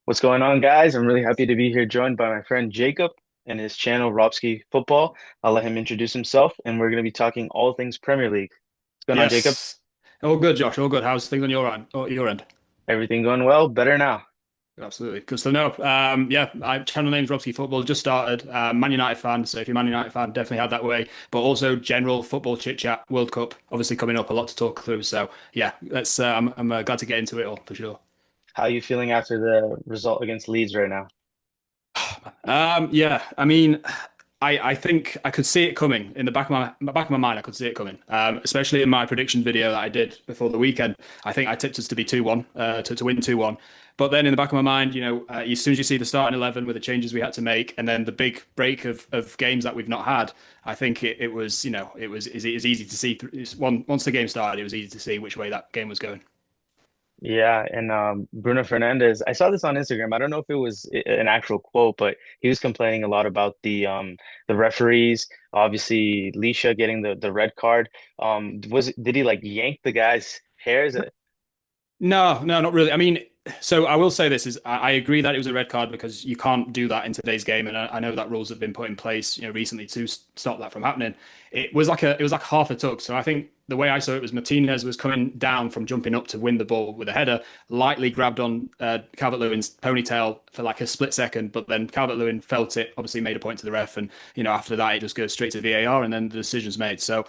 What's going on, guys? I'm really happy to be here, joined by my friend Jacob and his channel, Robski Football. I'll let him introduce himself, and we're going to be talking all things Premier League. What's going on, Jacob? Yes. All good, Josh. All good. How's things on your end? Oh, your end. Everything going well? Better now. Absolutely. Good to know. Yeah, channel name's Robson Football. Just started. Man United fan. So if you're a Man United fan, definitely head that way. But also general football chit chat. World Cup obviously coming up. A lot to talk through. So yeah, let's. I'm glad to get into it all for sure. How are you feeling after the result against Leeds right now? Yeah, I mean, I think I could see it coming in the back of my mind. I could see it coming, especially in my prediction video that I did before the weekend. I think I tipped us to be 2-1, to win 2-1. But then in the back of my mind, as soon as you see the starting 11 with the changes we had to make, and then the big break of games that we've not had, I think it was, it was easy to see. Once the game started, it was easy to see which way that game was going. Yeah, and Bruno Fernandes, I saw this on Instagram. I don't know if it was an actual quote, but he was complaining a lot about the referees. Obviously, Leisha getting the red card. Did he like yank the guy's hairs? No, no, not really. I mean, so I will say this is I agree that it was a red card because you can't do that in today's game, and I know that rules have been put in place, recently to stop that from happening. It was like half a tug. So I think the way I saw it was Martinez was coming down from jumping up to win the ball with a header, lightly grabbed on Calvert-Lewin's ponytail for like a split second, but then Calvert-Lewin felt it, obviously made a point to the ref, and after that it just goes straight to VAR, and then the decision's made. So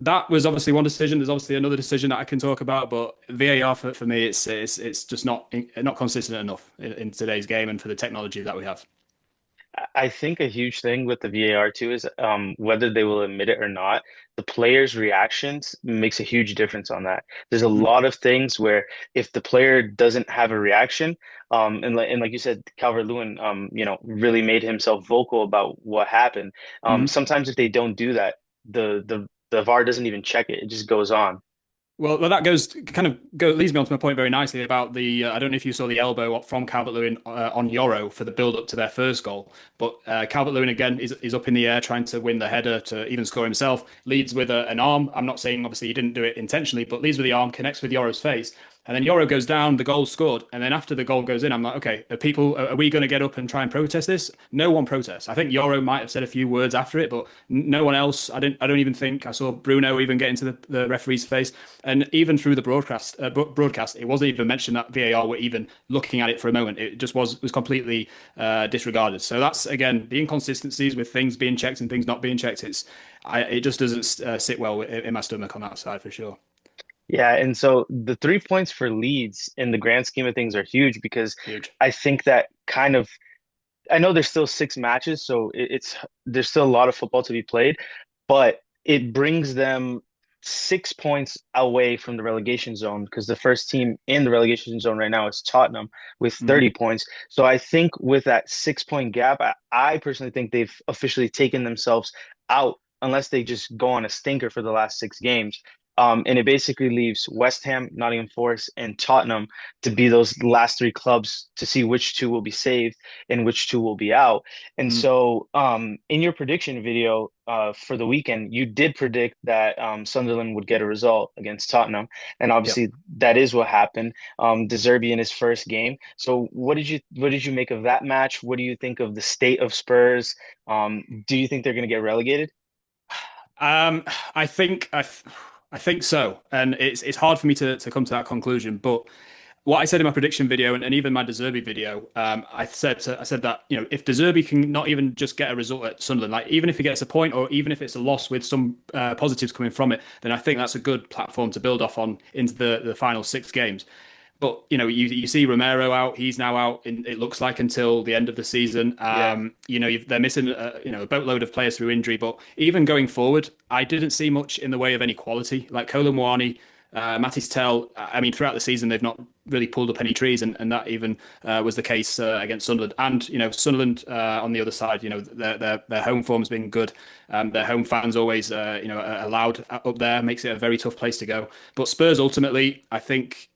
that was obviously one decision. There's obviously another decision that I can talk about, but VAR for me, it's just not consistent enough in today's game and for the technology that we have. I think a huge thing with the VAR too is whether they will admit it or not, the players' reactions makes a huge difference on that. There's a Mhm. lot of things where if the player doesn't have a reaction, and like you said, Calvert-Lewin, really made himself vocal about what happened. Mhm. Sometimes if they don't do that, the VAR doesn't even check it; it just goes on. Well, that leads me on to my point very nicely about the. I don't know if you saw the elbow from Calvert-Lewin on Yoro for the build-up to their first goal, but Calvert-Lewin again is up in the air trying to win the header to even score himself. Leads with an arm. I'm not saying obviously he didn't do it intentionally, but leads with the arm, connects with Yoro's face, and then Yoro goes down. The goal scored, and then after the goal goes in, I'm like, okay, are we going to get up and try and protest this? No one protests. I think Yoro might have said a few words after it, but no one else. I don't even think I saw Bruno even get into the referee's face. And even through the broadcast, it wasn't even mentioned that VAR were even looking at it for a moment. It just was completely disregarded. So that's again the inconsistencies with things being checked and things not being checked. It just doesn't sit well in my stomach on that side for sure. Yeah, and so the 3 points for Leeds in the grand scheme of things are huge because Huge. I think that kind of I know there's still 6 matches, so it's there's still a lot of football to be played, but it brings them 6 points away from the relegation zone because the first team in the relegation zone right now is Tottenham with Mhm. 30 points. So I think with that 6 point gap, I personally think they've officially taken themselves out unless they just go on a stinker for the last 6 games. And it basically leaves West Ham, Nottingham Forest, and Tottenham to be those last 3 clubs to see which two will be saved and which two will be out. And Mm. so, in your prediction video for the weekend, you did predict that Sunderland would get a result against Tottenham, and Yep. obviously that is what happened. De Zerbi in his first game. So, what did you make of that match? What do you think of the state of Spurs? Do you think they're going to get relegated? Um, I think I think so, and it's hard for me to come to that conclusion. But what I said in my prediction video and even my De Zerbi video, I said that if De Zerbi can not even just get a result at Sunderland, like even if he gets a point or even if it's a loss with some positives coming from it, then I think that's a good platform to build off on into the final 6 games. But you see Romero out; he's now out. It looks like until the end of the season. Yeah. They're missing a boatload of players through injury. But even going forward, I didn't see much in the way of any quality. Like Kolo Muani, Matis Tel. I mean, throughout the season, they've not really pulled up any trees, and that even was the case against Sunderland. And Sunderland on the other side, their home form's been good. Their home fans always are allowed up there, makes it a very tough place to go. But Spurs ultimately, I think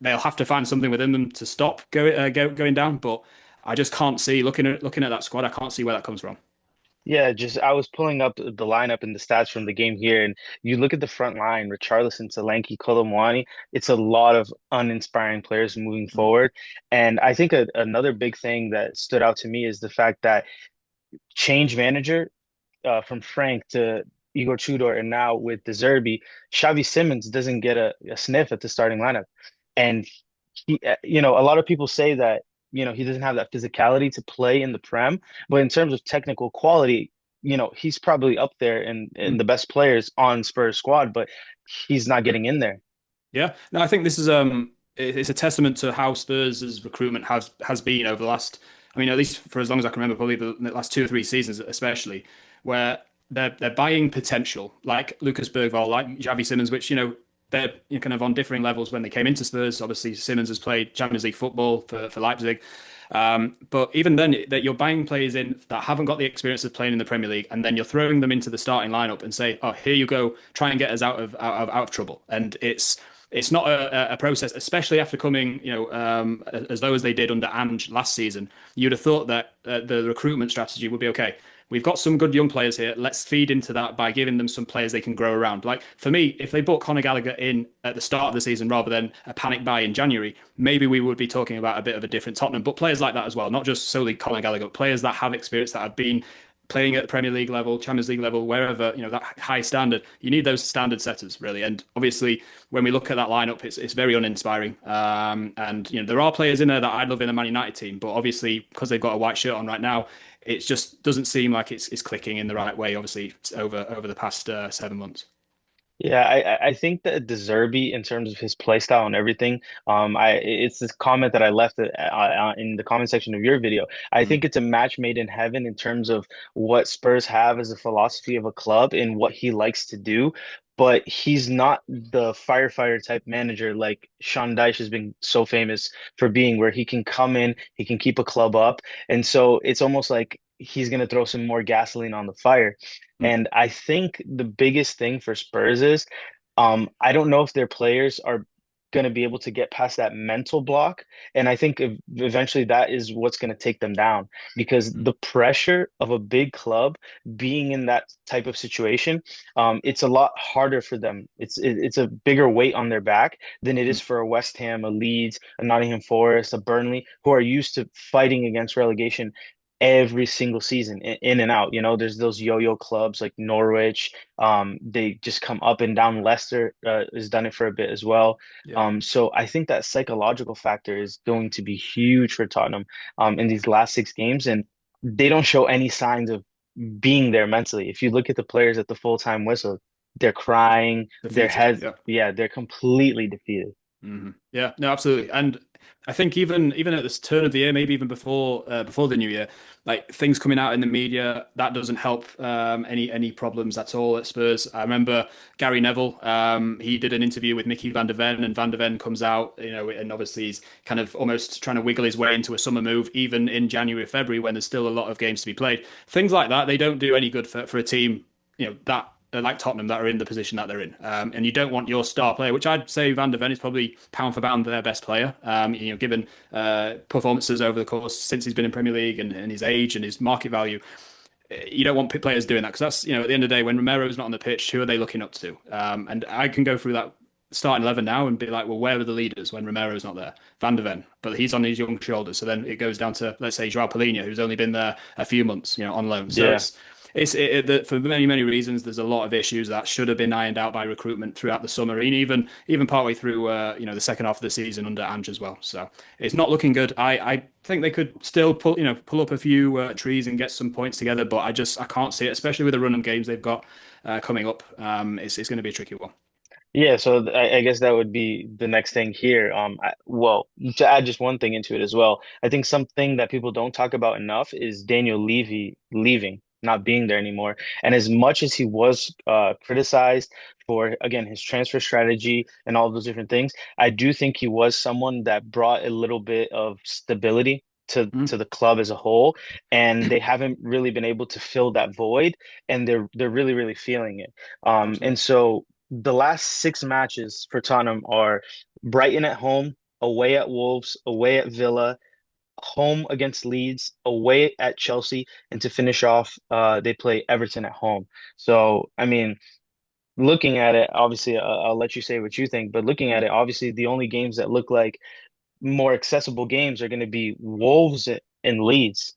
they'll have to find something within them to stop going down. But I just can't see looking at that squad. I can't see where that comes from. Yeah, just I was pulling up the lineup and the stats from the game here, and you look at the front line, Richarlison, Solanke, Kolomwani. It's a lot of uninspiring players moving Mm, forward. And I think another big thing that stood out to me is the fact that change manager from Frank to Igor Tudor, and now with the Zerbi, Xavi Simons doesn't get a sniff at the starting lineup. And a lot of people say that, he doesn't have that physicality to play in the Prem, but in terms of technical quality, he's probably up there in mm. the best players on Spurs squad, but he's not getting in there. Yeah, no, I think this is it's a testament to how Spurs' recruitment has been over the last, I mean, at least for as long as I can remember, probably the last 2 or 3 seasons, especially, where they're buying potential, like Lucas Bergvall, like Xavi Simons, which they're kind of on differing levels when they came into Spurs. Obviously, Simons has played Champions League football for Leipzig. But even then, that you're buying players in that haven't got the experience of playing in the Premier League, and then you're throwing them into the starting lineup and say, "Oh, here you go, try and get us out of trouble." And it's not a process, especially after coming, as low as they did under Ange last season. You'd have thought that the recruitment strategy would be okay. We've got some good young players here. Let's feed into that by giving them some players they can grow around. Like for me, if they brought Conor Gallagher in at the start of the season rather than a panic buy in January, maybe we would be talking about a bit of a different Tottenham. But players like that as well, not just solely Conor Gallagher, but players that have experience, that have been playing at the Premier League level, Champions League level, wherever, that high standard. You need those standard setters, really. And obviously, when we look at that lineup, it's very uninspiring. And there are players in there that I'd love in a Man United team, but obviously, because they've got a white shirt on right now, it just doesn't seem like it's clicking in the right way. Obviously, over the past 7 months. Yeah, I think that De Zerbi, in terms of his play style and everything, it's this comment that I left in the comment section of your video. I Mm, think it's a match made in heaven in terms of what Spurs have as a philosophy of a club and what he likes to do. But he's not the firefighter type manager like Sean Dyche has been so famous for being, where he can come in, he can keep a club up, and so it's almost like he's gonna throw some more gasoline on the fire. mm, And I think the biggest thing for Spurs is I don't know if their players are going to be able to get past that mental block. And I think eventually that is what's going to take them down, because mm, the pressure of a big club being in that type of situation, it's a lot harder for them. It's a bigger weight on their back than it is mm. for a West Ham, a Leeds, a Nottingham Forest, a Burnley, who are used to fighting against relegation every single season, in and out. There's those yo-yo clubs like Norwich. They just come up and down. Leicester has done it for a bit as well. Yeah. So I think that psychological factor is going to be huge for Tottenham in these last 6 games, and they don't show any signs of being there mentally. If you look at the players at the full-time whistle, they're crying, their Defeated. heads, Yeah. yeah, they're completely defeated. Yeah, no, absolutely. And I think even at this turn of the year, maybe even before the new year, like things coming out in the media, that doesn't help any problems at all at Spurs. I remember Gary Neville, he did an interview with Mickey van der Ven, and Van der Ven comes out, and obviously he's kind of almost trying to wiggle his way into a summer move, even in January, February, when there's still a lot of games to be played. Things like that, they don't do any good for a team, that like Tottenham, that are in the position that they're in. And you don't want your star player, which I'd say Van der Ven is probably pound for pound their best player. Given performances over the course since he's been in Premier League, and his age and his market value, you don't want players doing that, because that's, at the end of the day, when Romero's not on the pitch, who are they looking up to? And I can go through that starting 11 now and be like, well, where are the leaders when Romero's not there? Van der Ven, but he's on his young shoulders. So then it goes down to, let's say, Joao Palhinha, who's only been there a few months, on loan. So Yeah. for many reasons. There's a lot of issues that should have been ironed out by recruitment throughout the summer, and even partway through, the second half of the season under Ange as well. So it's not looking good. I think they could still pull up a few trees and get some points together, but I can't see it, especially with the run of games they've got coming up. It's going to be a tricky one. Yeah, so I guess that would be the next thing here. Well, to add just one thing into it as well, I think something that people don't talk about enough is Daniel Levy leaving, not being there anymore. And as much as he was criticized for, again, his transfer strategy and all of those different things, I do think he was someone that brought a little bit of stability to Mm, the club as a whole, and they haven't really been able to fill that void, and they're really, really feeling it. And absolutely. so the last 6 matches for Tottenham are Brighton at home, away at Wolves, away at Villa, home against Leeds, away at Chelsea, and to finish off, they play Everton at home. So, I mean, looking at it, obviously, I'll let you say what you think, but looking at it, obviously, the only games that look like more accessible games are going to be Wolves and Leeds.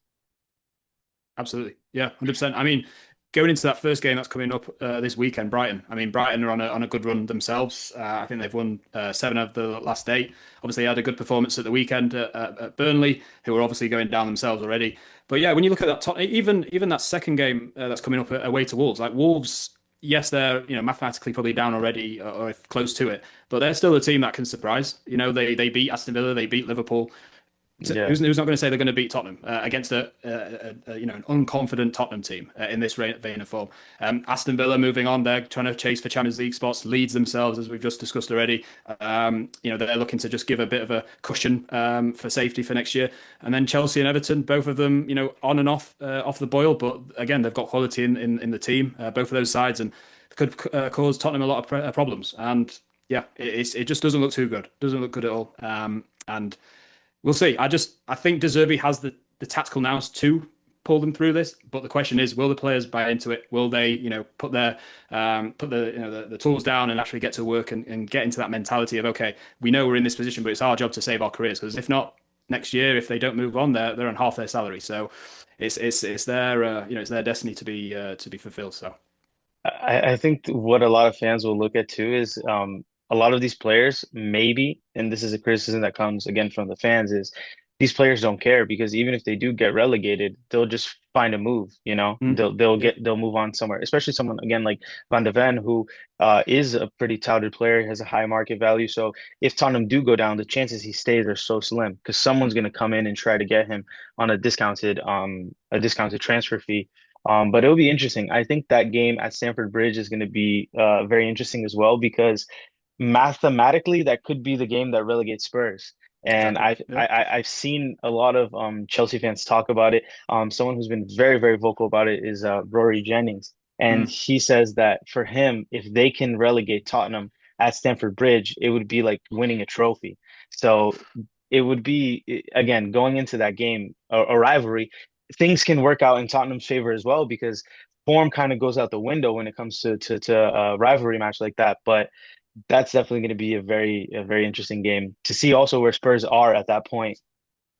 Absolutely. Yeah, 100%. I mean, going into that first game that's coming up this weekend, Brighton. I mean, Brighton are on a good run themselves. I think they've won seven of the last eight. Obviously, they had a good performance at the weekend at Burnley, who are obviously going down themselves already. But yeah, when you look at that top, even that second game that's coming up away to Wolves, like Wolves, yes, they're mathematically probably down already or close to it, but they're still a team that can surprise. They beat Aston Villa, they beat Liverpool. Yeah. Who's not going to say they're going to beat Tottenham against an unconfident Tottenham team in this vein of form? Aston Villa moving on, they're trying to chase for Champions League spots. Leeds themselves, as we've just discussed already, they're looking to just give a bit of a cushion for safety for next year. And then Chelsea and Everton, both of them, on and off the boil, but again, they've got quality in the team, both of those sides, and could cause Tottenham a lot of problems. And yeah, it just doesn't look too good. Doesn't look good at all. And we'll see. I think De Zerbi has the tactical nous to pull them through this, but the question is, will the players buy into it? Will they, put their put the tools down and actually get to work and get into that mentality of, okay, we know we're in this position, but it's our job to save our careers, because if not, next year, if they don't move on, they're on half their salary. So it's their it's their destiny to be fulfilled. So I think what a lot of fans will look at too is a lot of these players, maybe, and this is a criticism that comes again from the fans, is these players don't care because even if they do get relegated, they'll just find a move, you know. yeah, They'll move on somewhere, especially someone again like Van de Ven, who is a pretty touted player, has a high market value. So if Tottenham do go down, the chances he stays are so slim because someone's going to come in and try to get him on a discounted transfer fee. But it'll be interesting. I think that game at Stamford Bridge is going to be very interesting as well because mathematically that could be the game that relegates Spurs. And exactly. Yeah. I've seen a lot of Chelsea fans talk about it. Someone who's been very, very vocal about it is Rory Jennings. And Mm. he says that for him, if they can relegate Tottenham at Stamford Bridge, it would be like winning a trophy. So it would be, again, going into that game, a rivalry, things can work out in Tottenham's favor as well because form kind of goes out the window when it comes to a rivalry match like that. But that's definitely going to be a very interesting game to see also where Spurs are at that point.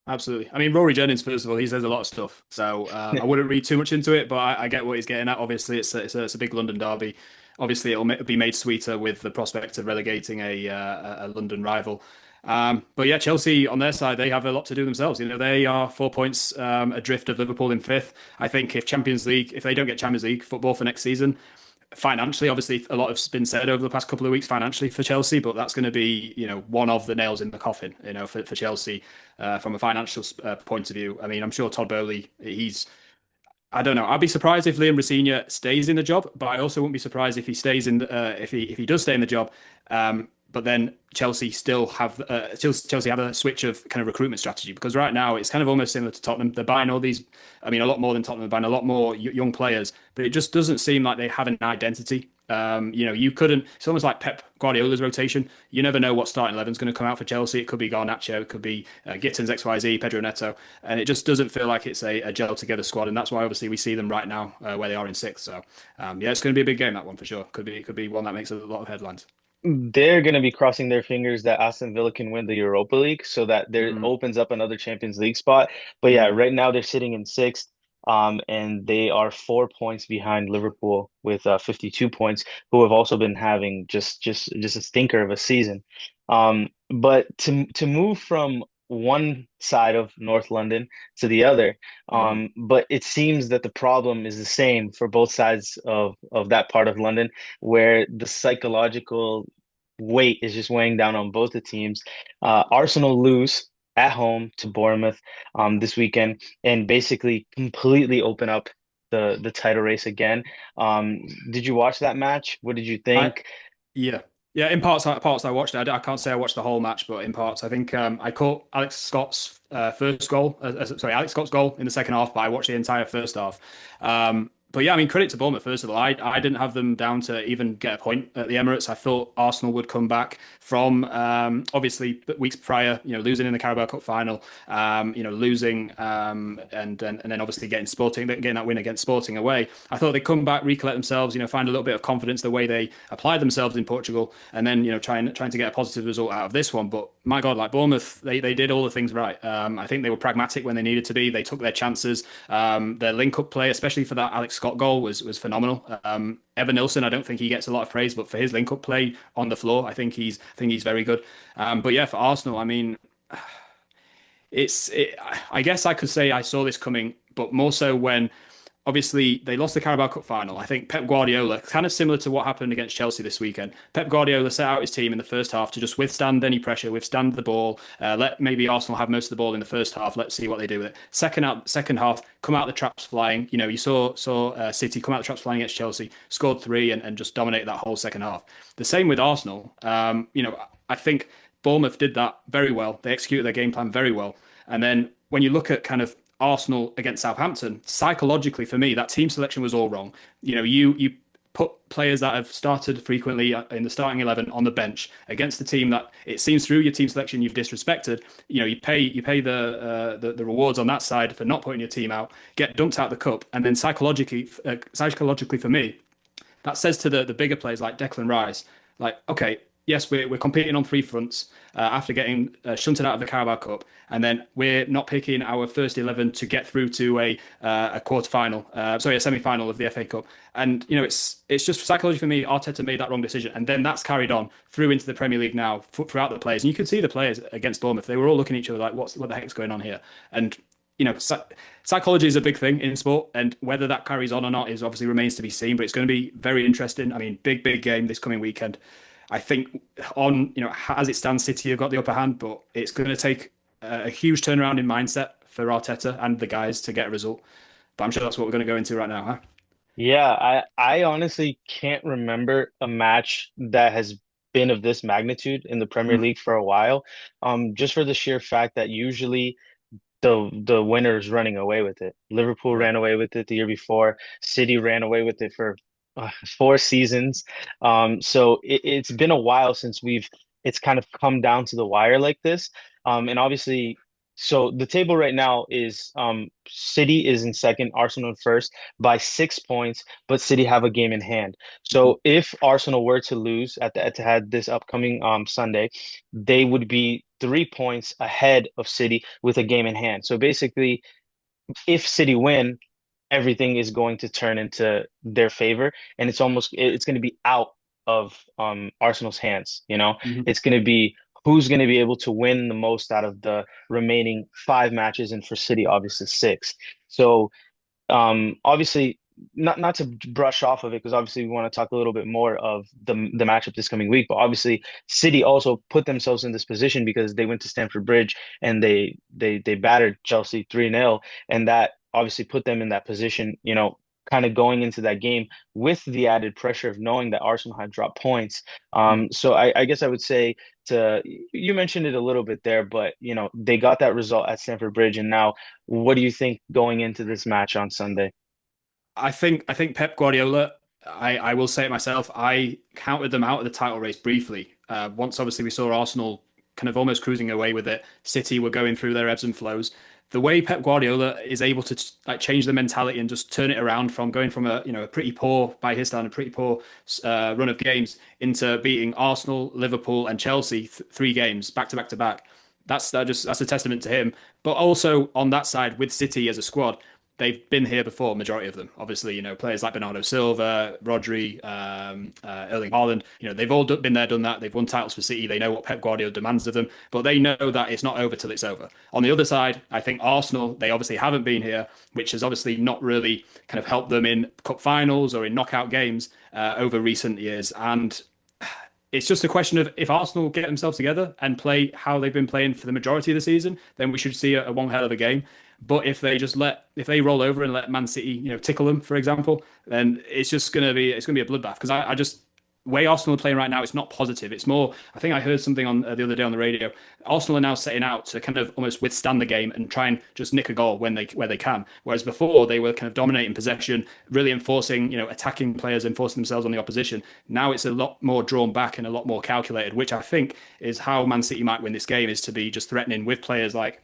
Absolutely. I mean, Rory Jennings, first of all, he says a lot of stuff. So I wouldn't read too much into it, but I get what he's getting at. Obviously, it's a big London derby. Obviously, it'll be made sweeter with the prospect of relegating a London rival. But yeah, Chelsea on their side, they have a lot to do themselves. They are 4 points adrift of Liverpool in fifth. I think if they don't get Champions League football for next season, financially, obviously, a lot has been said over the past couple of weeks financially for Chelsea, but that's going to be, one of the nails in the coffin, for Chelsea from a financial point of view. I mean, I'm sure Todd Bowley, I don't know. I'd be surprised if Liam Rosenior stays in the job, but I also wouldn't be surprised if he stays in, if he does stay in the job. But then Chelsea Chelsea have a switch of kind of recruitment strategy because right now it's kind of almost similar to Tottenham. They're buying all these, I mean, a lot more than Tottenham. They're buying a lot more young players, but it just doesn't seem like they have an identity. You couldn't. It's almost like Pep Guardiola's rotation. You never know what starting 11 is going to come out for Chelsea. It could be Garnacho, it could be Gittins XYZ, Pedro Neto, and it just doesn't feel like it's a gel together squad. And that's why obviously we see them right now where they are in sixth. So yeah, it's going to be a big game, that one for sure. Could be one that makes a lot of headlines. They're going to be crossing their fingers that Aston Villa can win the Europa League so that there Mm, opens up another Champions League spot. But yeah, mm. right now they're sitting in sixth, and they are 4 points behind Liverpool with 52 points, who have also been having just a stinker of a season. But to move from one side of North London to the other, Mm. but it seems that the problem is the same for both sides of that part of London, where the psychological weight is just weighing down on both the teams. Arsenal lose at home to Bournemouth this weekend and basically completely open up the title race again. Um, did you watch that match? What did you I think? Yeah, yeah. In parts I watched it. I can't say I watched the whole match, but in parts, I think I caught Alex Scott's first goal. Sorry, Alex Scott's goal in the second half, but I watched the entire first half. But yeah, I mean, credit to Bournemouth, first of all. I didn't have them down to even get a point at the Emirates. I thought Arsenal would come back from obviously weeks prior, losing in the Carabao Cup final, losing and then obviously getting that win against Sporting away. I thought they'd come back, recollect themselves, find a little bit of confidence the way they applied themselves in Portugal, and then trying to get a positive result out of this one. But my God, like Bournemouth, they did all the things right. I think they were pragmatic when they needed to be. They took their chances. Their link-up play, especially for that Alex Scott goal, was phenomenal. Evan Nilsson, I don't think he gets a lot of praise, but for his link-up play on the floor, I think he's very good. But yeah, for Arsenal, I mean, I guess I could say I saw this coming, but more so when obviously they lost the Carabao Cup final. I think Pep Guardiola, kind of similar to what happened against Chelsea this weekend. Pep Guardiola set out his team in the first half to just withstand any pressure, withstand the ball. Let maybe Arsenal have most of the ball in the first half. Let's see what they do with it. Second half, come out the traps flying. You saw City come out the traps flying against Chelsea, scored three, and just dominated that whole second half. The same with Arsenal. I think Bournemouth did that very well. They executed their game plan very well. And then when you look at kind of Arsenal against Southampton, psychologically for me, that team selection was all wrong. You put players that have started frequently in the starting 11 on the bench against the team that it seems through your team selection you've disrespected. You pay the rewards on that side for not putting your team out, get dumped out the cup, and then psychologically for me, that says to the bigger players like Declan Rice, like, okay, yes, we're competing on three fronts after getting shunted out of the Carabao Cup, and then we're not picking our first 11 to get through to a quarter final, sorry, a semi final of the FA Cup. And it's just psychology for me. Arteta made that wrong decision, and then that's carried on through into the Premier League now throughout the players. And you could see the players against Bournemouth; they were all looking at each other like, what the heck's going on here? And psychology is a big thing in sport, and whether that carries on or not is obviously remains to be seen. But it's going to be very interesting. I mean, big game this coming weekend. I think as it stands, City have got the upper hand, but it's going to take a huge turnaround in mindset for Arteta and the guys to get a result. But I'm sure that's what we're going to go into right now, huh? Yeah, I honestly can't remember a match that has been of this magnitude in the Premier Mm, League for a while. Just for the sheer fact that usually the winners running away with it. Liverpool right. ran away with it the year before. City ran away with it for 4 seasons. So it's been a while since it's kind of come down to the wire like this. And obviously, so the table right now is City is in second, Arsenal in first by 6 points, but City have a game in hand. Mhm. So if Arsenal were to lose at the Etihad this upcoming Sunday, they would be 3 points ahead of City with a game in hand. So basically, if City win, everything is going to turn into their favor, and it's going to be out of Arsenal's hands. Mhm. It's going to be who's going to be able to win the most out of the remaining 5 matches, and for City, obviously six. So obviously, not to brush off of it, because obviously we want to talk a little bit more of the matchup this coming week. But obviously, City also put themselves in this position because they went to Stamford Bridge and they battered Chelsea 3-0, and that obviously put them in that position. Kind of going into that game with the added pressure of knowing that Arsenal had dropped points. So I guess I would say to you mentioned it a little bit there, but they got that result at Stamford Bridge, and now what do you think going into this match on Sunday? I think Pep Guardiola. I will say it myself. I counted them out of the title race briefly. Once obviously we saw Arsenal kind of almost cruising away with it. City were going through their ebbs and flows. The way Pep Guardiola is able to like change the mentality and just turn it around from going from a pretty poor by his standard, a pretty poor run of games into beating Arsenal, Liverpool, and Chelsea 3 games back to back to back. That's a testament to him. But also on that side with City as a squad, they've been here before, majority of them. Obviously, players like Bernardo Silva, Rodri, Erling Haaland, they've all been there, done that. They've won titles for City. They know what Pep Guardiola demands of them, but they know that it's not over till it's over. On the other side, I think Arsenal, they obviously haven't been here, which has obviously not really kind of helped them in cup finals or in knockout games over recent years. And it's just a question of if Arsenal get themselves together and play how they've been playing for the majority of the season, then we should see a one hell of a game. But if they roll over and let Man City, tickle them, for example, then it's gonna be a bloodbath. Because I just way Arsenal are playing right now, it's not positive. It's more, I think I heard something on the other day on the radio. Arsenal are now setting out to kind of almost withstand the game and try and just nick a goal when they where they can. Whereas before they were kind of dominating possession, really enforcing, attacking players, enforcing themselves on the opposition. Now it's a lot more drawn back and a lot more calculated, which I think is how Man City might win this game, is to be just threatening with players like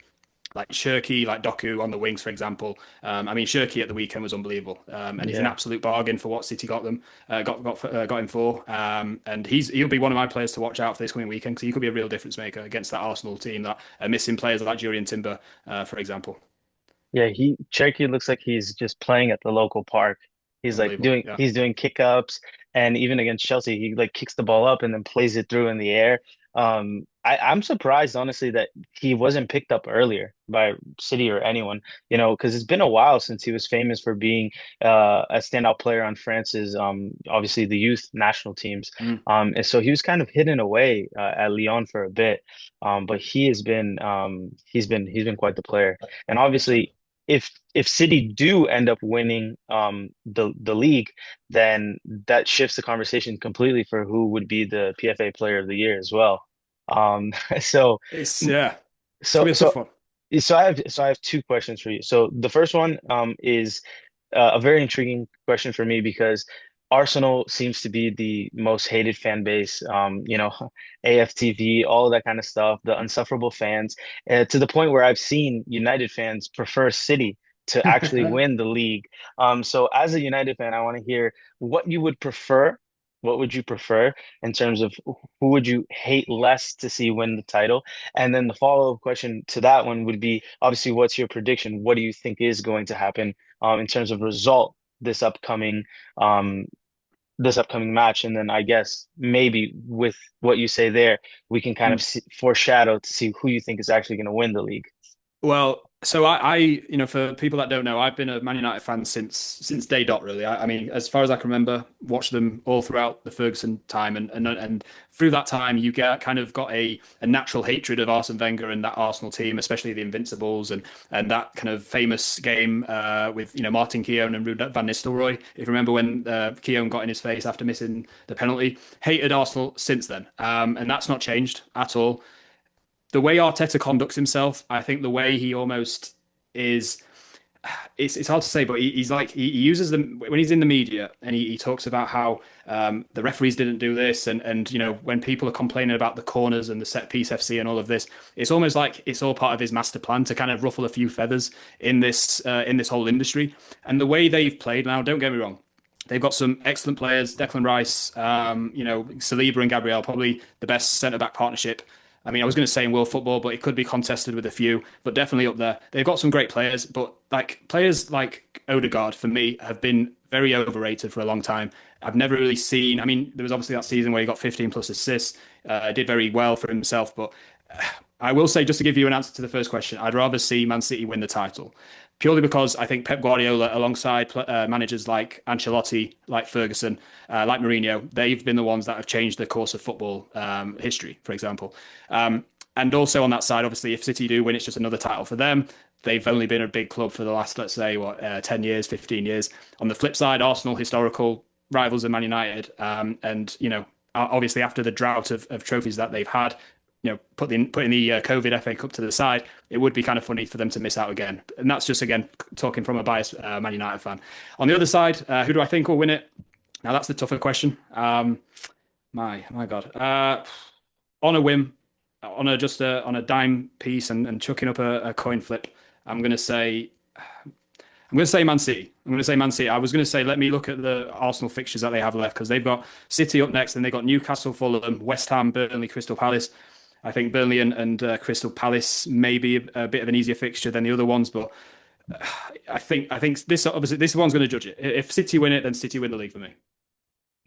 Shirky, like Doku on the wings, for example. I mean, Shirky at the weekend was unbelievable, and he's an Yeah. absolute bargain for what City got them, got him for. And he'll be one of my players to watch out for this coming weekend because he could be a real difference maker against that Arsenal team that are missing players like Jurriën Timber, for example. Yeah, Cherokee looks like he's just playing at the local park. He's like Unbelievable. Yeah. doing kick ups, and even against Chelsea, he like kicks the ball up and then plays it through in the air. I'm surprised honestly that he wasn't picked up earlier by City or anyone, because it's been a while since he was famous for being a standout player on France's obviously the youth national teams. Mm, And so he was kind of hidden away at Lyon for a bit. But he's been quite the player. And 100%. obviously if City do end up winning the league, then that shifts the conversation completely for who would be the PFA Player of the Year as well. Um, so Yeah, it's gonna so be a so tough one. I have two questions for you. So the first one is a very intriguing question for me because Arsenal seems to be the most hated fan base. AFTV, all of that kind of stuff, the insufferable fans, to the point where I've seen United fans prefer City to actually win the league. So as a United fan, I want to hear what you would prefer. What would you prefer in terms of who would you hate less to see win the title? And then the follow-up question to that one would be obviously, what's your prediction? What do you think is going to happen in terms of result this upcoming um, this upcoming match? And then I guess maybe with what you say there, we can kind of foreshadow to see who you think is actually going to win the league. Well, so for people that don't know, I've been a Man United fan since day dot, really. I mean, as far as I can remember, watched them all throughout the Ferguson time, and through that time, you get kind of got a natural hatred of Arsene Wenger and that Arsenal team, especially the Invincibles, and that kind of famous game with Martin Keown and Ruud van Nistelrooy. If you remember when Keown got in his face after missing the penalty, hated Arsenal since then, and that's not changed at all. The way Arteta conducts himself, I think the way he almost is, it's hard to say, but he's like he uses them when he's in the media and he talks about how the referees didn't do this, and when people are complaining about the corners and the set piece FC and all of this, it's almost like it's all part of his master plan to kind of ruffle a few feathers in this whole industry. And the way they've played now, don't get me wrong. They've got some excellent players. Declan Rice, Saliba and Gabriel, probably the best centre back partnership. I mean, I was going to say in world football, but it could be contested with a few, but definitely up there. They've got some great players, but like players like Odegaard for me have been very overrated for a long time. I've never really seen. I mean, there was obviously that season where he got 15 plus assists, did very well for himself, but I will say, just to give you an answer to the first question, I'd rather see Man City win the title. Purely because I think Pep Guardiola, alongside managers like Ancelotti, like Ferguson, like Mourinho, they've been the ones that have changed the course of football history, for example. And also on that side, obviously, if City do win, it's just another title for them. They've only been a big club for the last, let's say, 10 years, 15 years. On the flip side, Arsenal, historical rivals of Man United. And, obviously, after the drought of trophies that they've had, putting the COVID FA Cup to the side, it would be kind of funny for them to miss out again. And that's just again talking from a biased Man United fan. On the other side, who do I think will win it? Now that's the tougher question. My God, on a whim, on a dime piece, and chucking up a coin flip, I'm gonna say. I'm going to say Man City. I'm going to say Man City. I was going to say, let me look at the Arsenal fixtures that they have left because they've got City up next, and they've got Newcastle, Fulham, West Ham, Burnley, Crystal Palace. I think Burnley and Crystal Palace may be a bit of an easier fixture than the other ones, but I think this obviously this one's going to judge it. If City win it, then City win the league for me.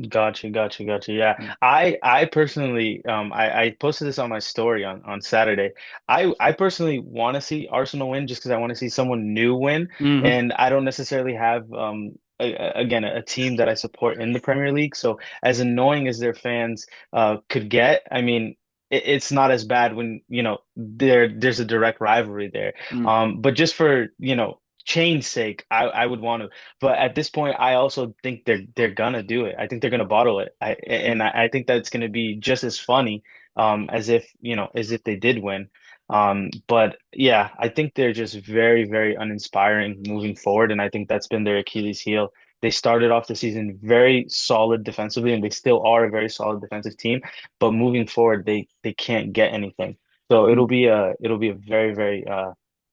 Gotcha, gotcha, gotcha. Yeah. Mm. I personally I posted this on my story on Saturday. I personally want to see Arsenal win just because I want to see someone new win. Hmm. And I don't necessarily have again a team that I support in the Premier League. So as annoying as their fans could get, I mean it's not as bad when there's a direct rivalry there. Mm. But just for change sake, I would want to. But at this point, I also think they're gonna do it. I think they're gonna bottle it. I think that's gonna be just as funny, as if, as if they did win. But yeah, I think they're just very, very uninspiring moving forward, and I think that's been their Achilles heel. They started off the season very solid defensively, and they still are a very solid defensive team. But moving forward, they can't get anything. So it'll be a very, very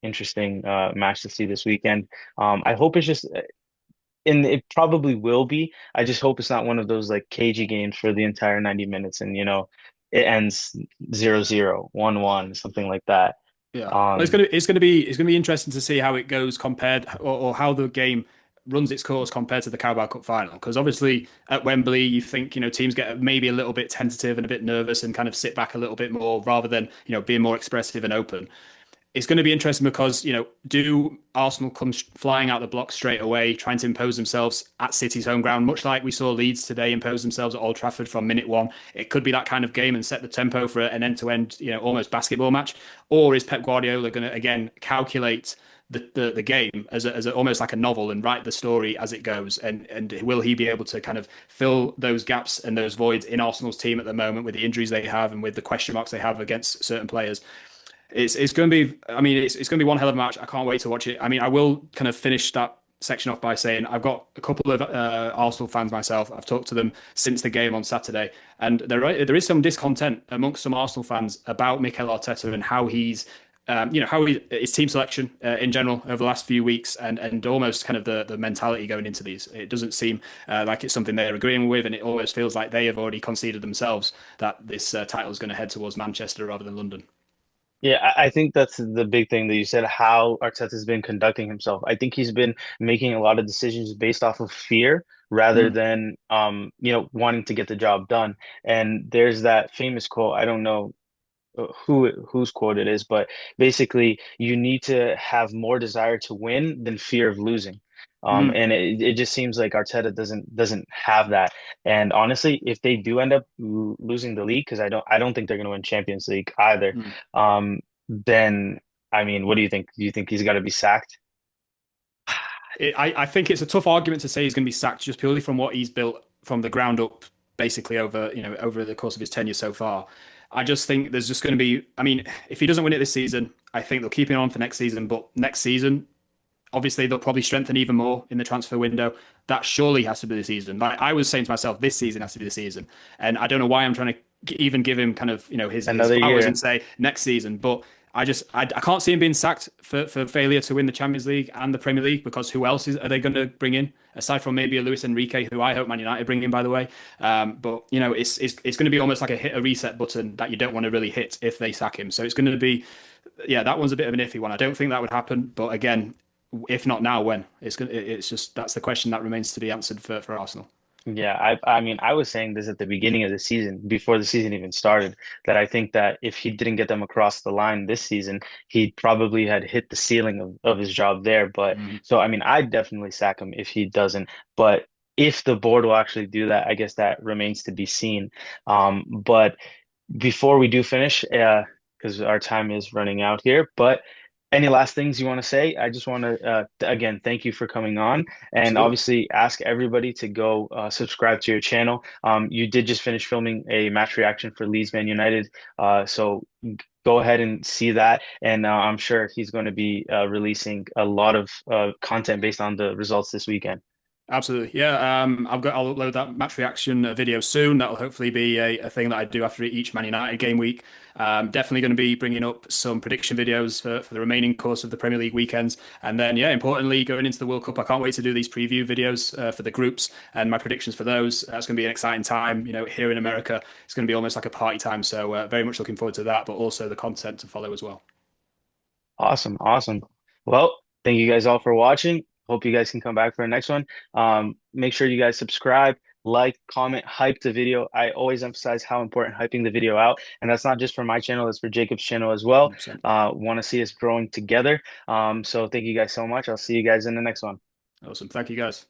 interesting match to see this weekend. I hope it's just, and it probably will be. I just hope it's not one of those like cagey games for the entire 90 minutes and it ends 0-0, 1-1, something like that. Yeah, well, Um, it's gonna be interesting to see how it goes compared, or how the game runs its course compared to the Carabao Cup final. Because obviously at Wembley, you think teams get maybe a little bit tentative and a bit nervous and kind of sit back a little bit more rather than being more expressive and open. It's going to be interesting because, do Arsenal come flying out the block straight away, trying to impose themselves at City's home ground, much like we saw Leeds today impose themselves at Old Trafford from minute one? It could be that kind of game and set the tempo for an end-to-end, almost basketball match. Or is Pep Guardiola going to, again, calculate the game as almost like a novel and write the story as it goes? And will he be able to kind of fill those gaps and those voids in Arsenal's team at the moment with the injuries they have and with the question marks they have against certain players? It's going to be, I mean, it's going to be one hell of a match. I can't wait to watch it. I mean, I will kind of finish that section off by saying I've got a couple of Arsenal fans myself. I've talked to them since the game on Saturday, and there is some discontent amongst some Arsenal fans about Mikel Arteta and how he's, his team selection in general over the last few weeks, and almost kind of the mentality going into these. It doesn't seem like it's something they're agreeing with, and it almost feels like they have already conceded themselves that this title is going to head towards Manchester rather than London. Yeah, I think that's the big thing that you said, how Arteta's been conducting himself. I think he's been making a lot of decisions based off of fear rather Mm, than wanting to get the job done. And there's that famous quote, I don't know whose quote it is, but basically you need to have more desire to win than fear of losing. mm, And it just seems like Arteta doesn't have that. And honestly, if they do end up losing the league, because I don't think they're going to win Champions League either, mm. then I mean, what do you think? Do you think he's got to be sacked? I think it's a tough argument to say he's going to be sacked just purely from what he's built from the ground up, basically over the course of his tenure so far. I just think there's just going to be. I mean, if he doesn't win it this season, I think they'll keep him on for next season. But next season, obviously, they'll probably strengthen even more in the transfer window. That surely has to be the season. Like I was saying to myself, this season has to be the season, and I don't know why I'm trying to even give him kind of his Another flowers and year. say next season, but. I can't see him being sacked for failure to win the Champions League and the Premier League, because who else are they going to bring in aside from maybe a Luis Enrique, who I hope Man United bring in, by the way. But it's going to be almost like a hit a reset button that you don't want to really hit if they sack him. So it's going to be, yeah, that one's a bit of an iffy one. I don't think that would happen, but again, if not now, when? It's just that's the question that remains to be answered for Arsenal. Yeah, I mean, I was saying this at the beginning of the season, before the season even started, that I think that if he didn't get them across the line this season, he probably had hit the ceiling of his job there. But Mhm. so, I mean, I'd definitely sack him if he doesn't. But if the board will actually do that, I guess that remains to be seen. But before we do finish, because our time is running out here, but any last things you want to say? I just want to, again, thank you for coming on, and Absolutely. obviously ask everybody to go subscribe to your channel. You did just finish filming a match reaction for Leeds Man United, so go ahead and see that, and I'm sure he's going to be releasing a lot of content based on the results this weekend. Absolutely. Yeah. I'll upload that match reaction video soon. That'll hopefully be a thing that I do after each Man United game week. Definitely going to be bringing up some prediction videos for the remaining course of the Premier League weekends. And then, yeah, importantly, going into the World Cup, I can't wait to do these preview videos for the groups and my predictions for those. That's going to be an exciting time. Here in America, it's going to be almost like a party time. So very much looking forward to that, but also the content to follow as well. Awesome, awesome. Well, thank you guys all for watching. Hope you guys can come back for the next one. Make sure you guys subscribe, like, comment, hype the video. I always emphasize how important hyping the video out, and that's not just for my channel, it's for Jacob's channel as well. 100%. Want to see us growing together. So thank you guys so much. I'll see you guys in the next one. Awesome. Thank you, guys.